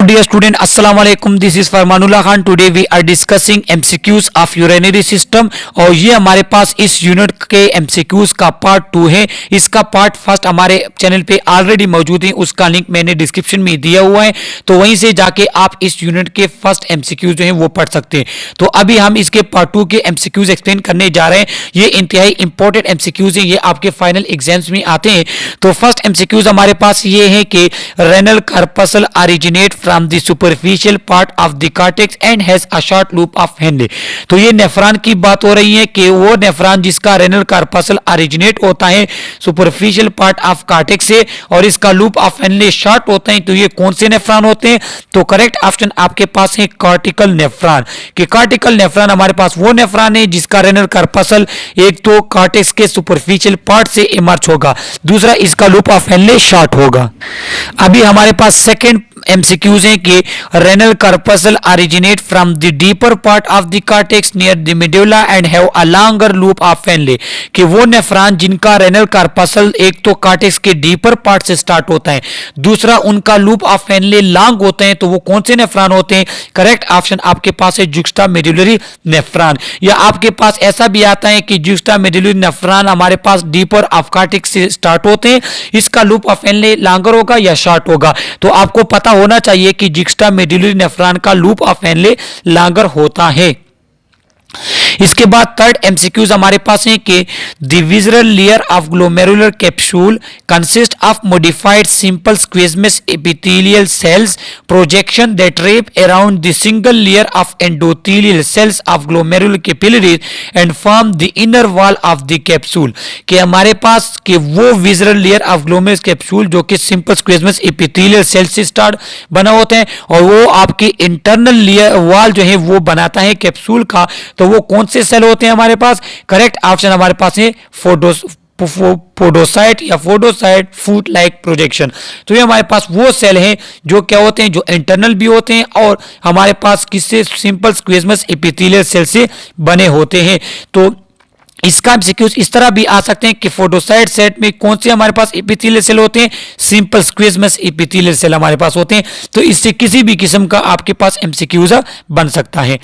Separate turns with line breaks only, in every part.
dear student, Assalamu alaikum. This is Farmanullah Khan. Today we are discussing MCQs of urinary system और ये हमारे पास इस unit के MCQs का पार्ट 2 है। इसका पार्ट फर्स्ट हमारे चैनल पे ऑलरेडी मौजूद है, उसका लिंक मैंने डिस्क्रिप्शन में दिया हुआ है, तो वहीं से जाके आप इस यूनिट के फर्स्ट MCQs जो हैं वो पढ़ सकते हैं। तो अभी हम इसके पार्ट 2 के MCQs एक्सप्लेन करने जा रहे हैं। ये इंतहाई इंपॉर्टेंट MCQs हैं, ये आपके फाइनल एग्जाम्स में आते हैं। तो फर्स्ट MCQs हमारे पास ये है कि renal corpuscle originate from the superficial part of the cortex and has a short loop of Henle। तो ये नेफ्रॉन की बात हो रही है कि वो नेफ्रॉन जिसका रेनल कार्पसल originate होता है सुपरफिशियल पार्ट ऑफ कार्टेक्स से और इसका लूप ऑफ हेनले शॉर्ट होता है। तो ये कौन से नेफ्रॉन होते हैं? तो करेक्ट ऑप्शन आपके पास है कॉर्टिकल नेफ्रॉन। कि कॉर्टिकल नेफ्रॉन हमारे पास वो नेफ्रॉन है जिसका रेनल कार्पसल एक तो कार्टेक्स के सुपरफिशियल पार्ट से इमर्ज होगा, दूसरा इसका लूप ऑफ हेनले शॉर्ट होगा। अभी हमारे पास सेकेंड MCQs हैं कि renal corpuscle originate from the deeper part of the cortex near the medulla and have a longer loop of Henle। कि वो नेफ्रॉन जिनका रेनल कार्पसल एक तो कार्टेक्स के डीपर पार्ट से स्टार्ट होता है, दूसरा उनका लूप ऑफ हेनले लॉन्ग होते हैं, तो वो कौन से नेफ्रॉन होते हैं? करेक्ट ऑप्शन आपके पास है जुक्स्टा मेडुलरी नेफ्रॉन। या आपके पास ऐसा भी आता है कि जुक्स्टा मेडुलरी नेफ्रॉन हमारे पास डीपर ऑफ कार्टेक्स से स्टार्ट होते हैं, इसका लूप ऑफ हेनले लॉन्गर होगा या शॉर्ट होगा। तो आपको पता होना चाहिए कि जुक्स्टा मेडुलरी नेफ्रॉन का लूप ऑफ हेनले लॉन्गर होता है। इसके बाद थर्ड MCQs हमारे पास है कि the visceral layer of glomerular capsule consist of modified simple squamous epithelial cells projection that wrap around the single layer of endothelial cells of glomerular capillaries and form the inner wall of the capsule. कि हमारे पास कि वो visceral layer of glomerular capsule जो कि simple squamous epithelial cells से start बना होते हैं और वो आपकी इंटरनल लेयर वॉल जो है वो बनाता है कैप्सूल का। तो वो कौन से सेल होते हैं हमारे पास? करेक्ट ऑप्शन हमारे पास है पोडोसाइट या फोडोसाइट फूट लाइक प्रोजेक्शन। तो ये हमारे पास वो सेल हैं जो क्या होते हैं, जो इंटरनल भी होते हैं और हमारे पास किससे? सिंपल स्क्विज़मस एपिथेलियल सेल से बने होते हैं। तो इसका MCQs इस तरह भी आ सकते हैं कि फोटोसाइट सेट में कौन से हमारे पास एपिथेलियल सेल होते हैं? सिंपल स्क्विज़मस एपिथेलियल सेल हमारे पास होते हैं। तो इससे किसी भी किस्म का आपके पास MCQs बन सकता है।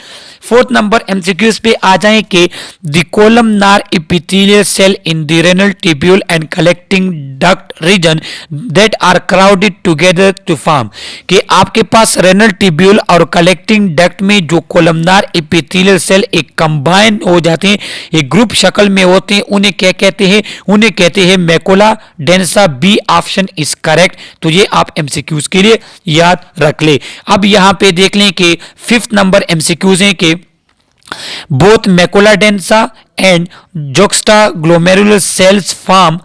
फोर्थ नंबर MCQs पे आ जाएं कि the columnar epithelial cell in the renal tubule and collecting duct region that are crowded together to form. कि आपके पास रेनल ट्यूब्यूल और कलेक्टिंग डक्ट में जो कोलमनार एपिथेलियल सेल एक कंबाइन हो जाते हैं, एक ग्रुप शक्ल में होते हैं, उन्हें क्या कहते हैं? उन्हें कहते हैं macula densa. B option is correct. तो ये आप MCQs के लिए याद रख ले। अब यहां पे देख लें कि फिफ्थ नंबर MCQs हैं कि both macula densa and जुक्स्टा glomerular cells form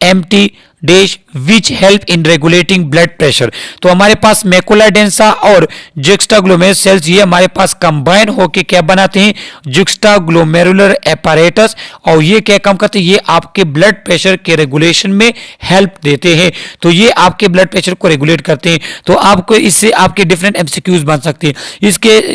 empty dash which help in regulating blood pressure. तो हमारे पास मैकुला डेंसा और जुक्स्टाग्लोमेरुलर सेल्स ये हमारे पास कंबाइन होकर क्या बनाते हैं? जुक्स्टाग्लोमेरुलर एपैरेटस। और ये क्या काम करते हैं? ये आपके ब्लड प्रेशर के रेगुलेशन में हेल्प देते हैं। तो ये आपके ब्लड प्रेशर को रेगुलेट करते हैं। तो आपको इससे आपके डिफरेंट MCQs बन सकते हैं।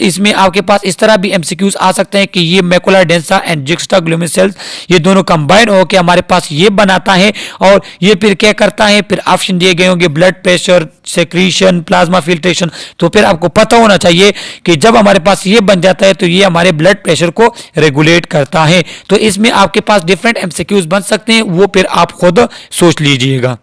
इसमें आपके पास इस तरह भी MCQs आ सकते हैं कि ये मैकुला डेंसा एंड जुक्स्टाग्लोमेरुलर सेल्स ये दोनों कंबाइन होकर हमारे पास ये बनाता है और ये फिर क्या करता है? फिर ऑप्शन दिए गए होंगे blood pressure, secretion, plasma filtration. तो फिर आपको पता होना चाहिए कि जब हमारे पास ये बन जाता है तो ये हमारे ब्लड प्रेशर को रेगुलेट करता है। तो इसमें आपके पास डिफरेंट MCQs बन सकते हैं, वो फिर आप खुद सोच लीजिएगा।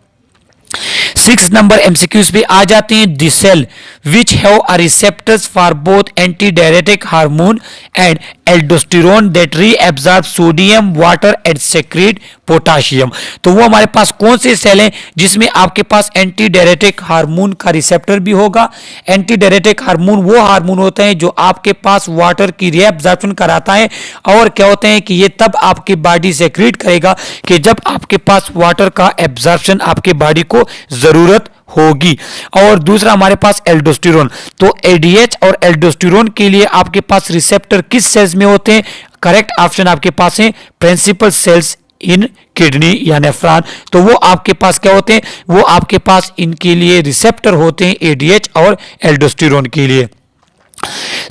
सिक्स नंबर MCQs पे आ जाते हैं। The cell which have a receptors for both anti diuretic hormone and aldosterone that reabsorb sodium water and secrete potassium. तो वो हमारे पास कौन से सेल हैं जिसमें आपके पास एंटी डायरेटिक हार्मोन का रिसेप्टर भी होगा? एंटी डायरेटिक हार्मोन वो हार्मोन होते हैं जो आपके पास वाटर की रीअब्सॉर्प्शन कराता है और क्या होते हैं कि ये तब आपकी बॉडी सेक्रेट करेगा कि जब आपके पास वाटर का एब्जॉर्प्शन आपके बॉडी को जरूरत होगी। और दूसरा हमारे पास एल्डोस्टेरोन। तो ADH और एल्डोस्टेरोन के लिए आपके पास रिसेप्टर किस सेल्स में होते हैं? करेक्ट ऑप्शन आपके पास है प्रिंसिपल सेल्स इन किडनी या नेफ्रॉन। तो वो आपके पास क्या होते हैं? वो आपके पास इनके लिए रिसेप्टर होते हैं ADH और एल्डोस्टेरोन के लिए।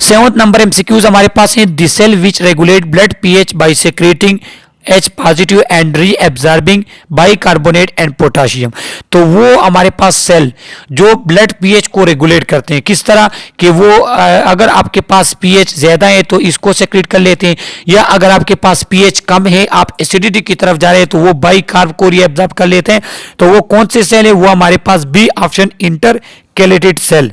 सेवंथ नंबर MCQs हमारे पास है the cell which regulate blood pH by secreting H positive and reabsorbing bicarbonate and potassium. तो वो हमारे पास सेल जो ब्लड पीएच को रेगुलेट करते हैं, किस तरह कि वो अगर आपके पास पीएच ज्यादा है तो इसको सेक्रेट कर लेते हैं, या अगर आपके पास पीएच कम है, आप एसिडिटी की तरफ जा रहे हैं, तो वो बाइकार्ब को रीएब्जॉर्ब कर लेते हैं। तो वो कौन से सेल है? वो हमारे पास B option, intercalated cell.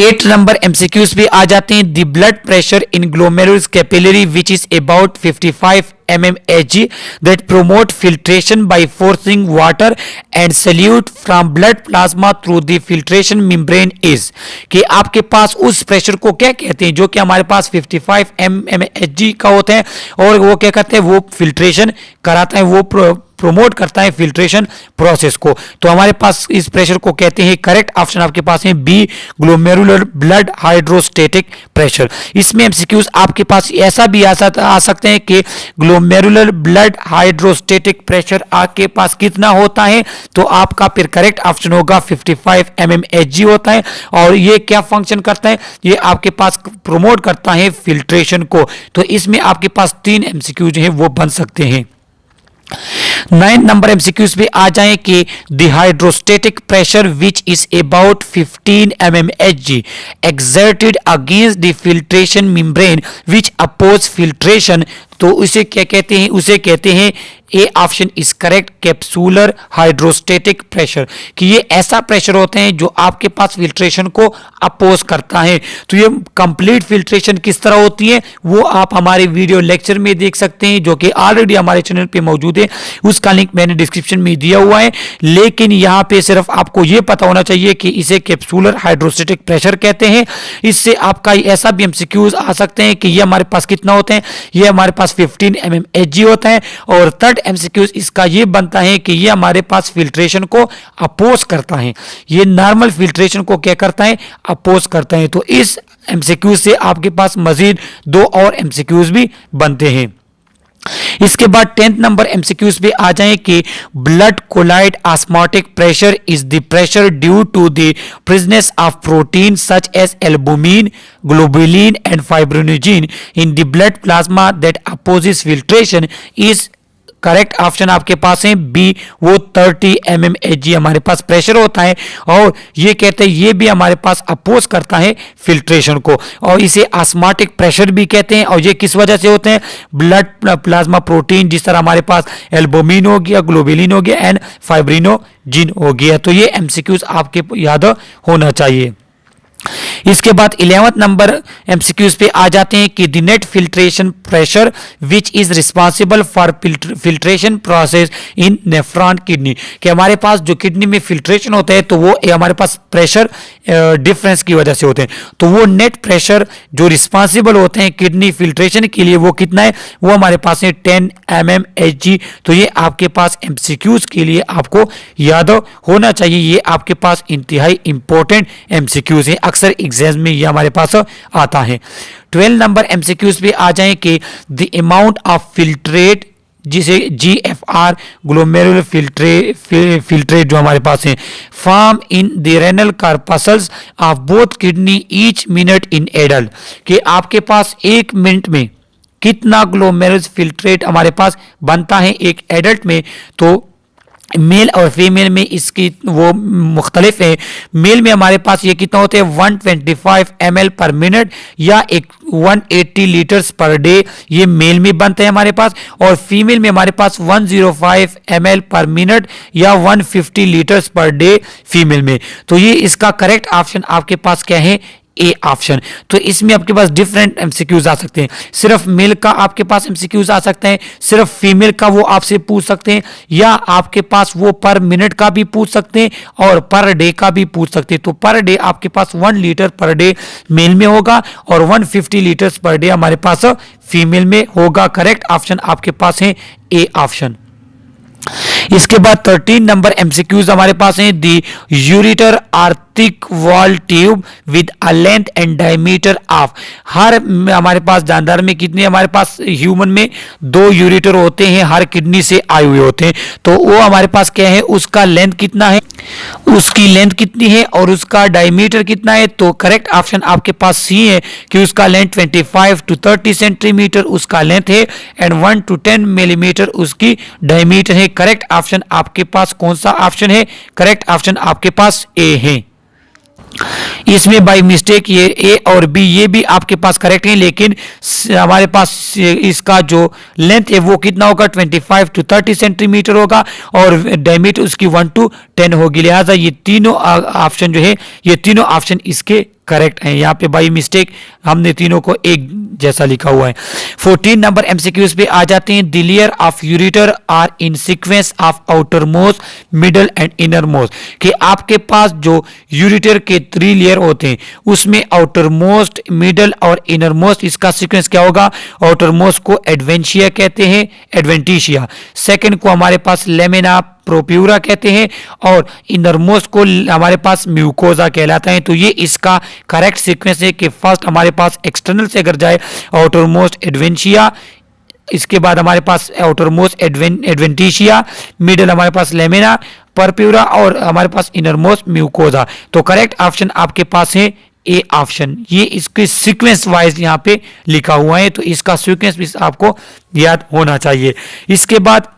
8 number MCQs पे आ जाते हैं। The blood pressure in glomerulus capillary which is about 55 mmHg that promote filtration by forcing water and solute from blood plasma through the filtration membrane is, कि आपके पास उस pressure को क्या कहते हैं जो कि हमारे पास 55 mmHg का होता है, और वो क्या कहते हैं? वो फिल्ट्रेशन कराता है, वो प्रोमोट करता है फिल्ट्रेशन प्रोसेस को। तो हमारे पास इस प्रेशर को कहते हैं, करेक्ट ऑप्शन आपके पास है B, glomerular blood hydrostatic pressure. इसमें एमसीक्यूज आपके पास ऐसा भी आ सकते हैं कि ग्लोमेरुलर ब्लड हाइड्रोस्टेटिक प्रेशर आपके पास कितना होता है, तो आपका फिर करेक्ट ऑप्शन होगा 55 mmHg होता है। और ये क्या फंक्शन करता है? ये आपके पास प्रोमोट करता है फिल्ट्रेशन को। तो इसमें आपके पास 3 एमसीक्यूज हैं वो बन सकते हैं। 9 नंबर एमसीक्यूज पे आ जाएं कि the hydrostatic pressure which is about 15 mmHg exerted against the filtration membrane which oppose filtration, तो उसे क्या कहते हैं? उसे कहते हैं, A option is correct, capsular hydrostatic pressure, कि ये ऐसा प्रेशर होते हैं जो आपके पास फिल्ट्रेशन को अपोज करता है। तो ये कंप्लीट फिल्ट्रेशन किस तरह होती है वो आप हमारे वीडियो लेक्चर में देख सकते हैं, जो कि ऑलरेडी हमारे चैनल पे मौजूद है, उसका लिंक मैंने डिस्क्रिप्शन में दिया हुआ है। लेकिन यहाँ पे सिर्फ आपको ये पता होना चाहिए कि इसे कैप्सूलर हाइड्रोस्टेटिक प्रेशर कहते हैं। इससे आपका ऐसा भी एमसीक्यूज आ सकते हैं कि ये हमारे पास कितना होते हैं? ये हमारे पास 15 mmHg होता है। और थर्ड एमसीक्यूज इसका ये बनता है कि ये हमारे पास फिल्ट्रेशन को अपोज करता है। ये नॉर्मल फिल्ट्रेशन को क्या करता है? अपोज करता है। तो इस एमसीक्यूज से आपके पास मजीद 2 और एमसीक्यूज भी बनते हैं। इसके बाद 10th नंबर एमसीक्यूज पे आ जाएं कि blood colloid osmotic pressure is the pressure due to the presence of protein such as albumin, globulin and fibrinogen in the blood plasma that opposes filtration is correct option आपके पास है B, वो 30 mmHg हमारे पास pressure होता है। और ये कहते हैं ये भी हमारे पास अपोज करता है फिल्ट्रेशन को, और इसे ऑस्मोटिक प्रेशर भी कहते हैं। और ये किस वजह से होते हैं? ब्लड प्लाज्मा प्रोटीन, जिस तरह हमारे पास एल्बुमिन हो गया, ग्लोबुलिन हो गया एंड फाइब्रिनोजेन हो गया। तो ये एमसीक्यूज आपके याद होना चाहिए। इसके बाद 11th नंबर एमसीक्यूज पे आ जाते हैं कि the net filtration pressure which is responsible for filtration process in nephron kidney, कि हमारे पास जो किडनी में फिल्ट्रेशन होता है तो वो हमारे पास प्रेशर डिफरेंस की वजह से होते हैं। तो वो नेट प्रेशर जो रिस्पॉन्सिबल होते हैं किडनी फिल्ट्रेशन के लिए वो कितना है? वो हमारे पास है 10 mmHg। तो ये आपके पास एमसीक्यूज के लिए आपको याद होना चाहिए। ये आपके पास इंतहाई इंपॉर्टेंट एमसीक्यूज है, अक्सर एग्जाम में ये हमारे पास आता है। 12 नंबर एमसीक्यूज पे आ जाएं कि द अमाउंट ऑफ फिल्ट्रेट, जिसे GFR ग्लोमेरुलर फिल्ट्रेट जो हमारे पास है, form in the renal corpuscles of both kidney each minute in adult, कि आपके पास 1 मिनट में कितना ग्लोमेरुलर फिल्ट्रेट हमारे पास बनता है एक एडल्ट में। तो मेल और फीमेल में इसकी वो मुख्तलिफ है। मेल में हमारे पास ये कितना होते हैं? 125 ml पर मिनट या 180 लीटर्स पर डे, ये मेल में बनते हैं हमारे पास। और फीमेल में हमारे पास 105 ml पर मिनट या 150 लीटर्स पर डे फीमेल में। तो ये इसका करेक्ट ऑप्शन आपके पास क्या है? A option. तो इसमें आपके पास डिफरेंट एमसीक्यूज आ सकते हैं। सिर्फ मेल का आपके पास एमसीक्यूज आ सकते हैं, सिर्फ फीमेल का वो आपसे पूछ सकते हैं, या आपके पास वो पर मिनट का भी पूछ सकते हैं और पर डे का भी पूछ सकते हैं। तो पर डे आपके पास 1 लीटर पर डे मेल में होगा और 150 लीटर्स पर डे हमारे पास फीमेल में होगा। करेक्ट ऑप्शन आपके पास है ए ऑप्शन। इसके बाद 13 नंबर एमसीक्यूज हमारे पास हैं। दी यूरेटर आर्थिक wall tube with a length and diameter of, हर हमारे पास जानदार में कितने हमारे पास ह्यूमन में 2 यूरेटर होते हैं, हर किडनी से आए हुए होते हैं। तो वो हमारे पास क्या है? उसका लेंथ कितना है? उसकी लेंथ कितनी है और उसका डायमीटर कितना है। तो करेक्ट ऑप्शन आपके पास सी है कि उसका लेंथ 25 to 30 सेंटीमीटर उसका लेंथ है एंड 1 to 10 मिलीमीटर उसकी डायमीटर है। करेक्ट ऑप्शन आपके पास कौन सा ऑप्शन है। करेक्ट ऑप्शन आपके पास ए है। इसमें बाय मिस्टेक ये ए और बी ये भी आपके पास करेक्ट है, लेकिन हमारे पास इसका जो लेंथ है वो कितना होगा 25 to 30 सेंटीमीटर होगा और डायमीटर उसकी 1 to 10 होगी। लिहाजा ये तीनों ऑप्शन जो है ये तीनों ऑप्शन इसके करेक्ट है। यहाँ पे बाई मिस्टेक हमने तीनों को एक जैसा लिखा हुआ है। 14 नंबर एमसीक्यूज पे आ जाते हैं। The layer of ureter are in sequence of outer most, middle and inner most. कि आपके पास जो यूरेटर के 3 लेयर होते हैं उसमें आउटर मोस्ट, मिडल और इनर मोस्ट इसका सीक्वेंस क्या होगा। आउटर मोस्ट को एडवेंशिया कहते हैं, एडवेंटिशिया। सेकंड को हमारे पास लेमिना प्रोप्यूरा कहते हैं और इनरमोस्ट को हमारे पास म्यूकोजा कहलाता है। तो ये इसका करेक्ट सीक्वेंस है कि फर्स्ट हमारे पास एक्सटर्नल से अगर जाए आउटर मोस्ट एडवेंशिया, इसके बाद हमारे पास आउटर मोस्ट एडवेंटिशिया, मिडल हमारे पास लेमिना परप्यूरा और हमारे पास इनर मोस्ट म्यूकोजा। तो करेक्ट ऑप्शन आपके पास है ए ऑप्शन। ये इसके सीक्वेंस वाइज यहाँ पे लिखा हुआ है तो इसका सीक्वेंस भी आपको याद होना चाहिए। इसके बाद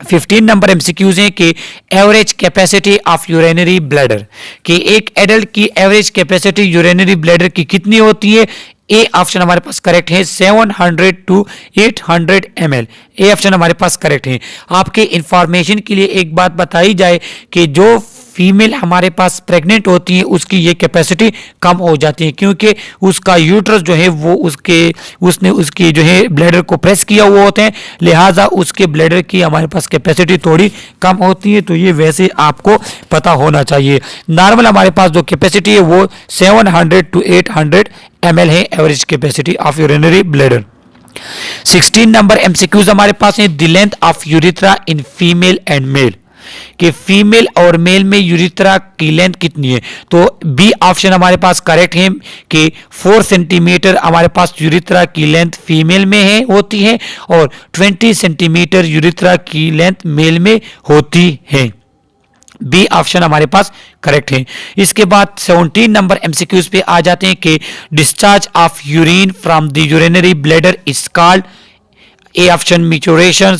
15 नंबर एमसीक्यूज हैं कि average capacity of urinary bladder. कि एक एडल्ट की एवरेज कैपेसिटी यूरिनरी ब्लैडर की कितनी होती है। ए ऑप्शन हमारे पास करेक्ट है 700 to 800 ml। ए ऑप्शन हमारे पास करेक्ट है। आपके इंफॉर्मेशन के लिए एक बात बताई जाए कि जो फीमेल हमारे पास प्रेग्नेंट होती है उसकी ये कैपेसिटी कम हो जाती है क्योंकि उसका यूट्रस जो है वो उसने उसकी जो है ब्लैडर को प्रेस किया हुआ होते हैं, लिहाजा उसके ब्लैडर की हमारे पास कैपेसिटी थोड़ी कम होती है। तो ये वैसे आपको पता होना चाहिए। नॉर्मल हमारे पास जो कैपेसिटी है वो 700 to 800 ml है average capacity of urinary bladder. 16 number MCQs हमारे पास है। The length of urethra in female and male. कि फीमेल और मेल में यूरिथ्रा की लेंथ कितनी है। तो बी ऑप्शन हमारे पास करेक्ट है कि 4 सेंटीमीटर हमारे पास यूरिथ्रा की लेंथ फीमेल में है होती है और 20 सेंटीमीटर यूरिथ्रा की लेंथ मेल में होती है। बी ऑप्शन हमारे पास करेक्ट है। इसके बाद 17 नंबर एमसीक्यूज पे आ जाते हैं कि discharge of urine from the urinary bladder is called. A option maturation,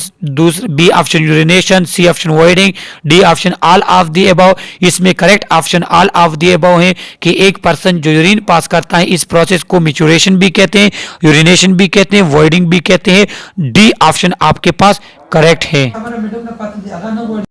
B option urination, C option voiding, D option all of the above. इसमें correct option all of the above है कि एक person जो urine pass करता है इस process को maturation भी कहते हैं, यूरिनेशन भी कहते हैं, वॉइडिंग भी कहते हैं। डी ऑप्शन आपके पास करेक्ट है।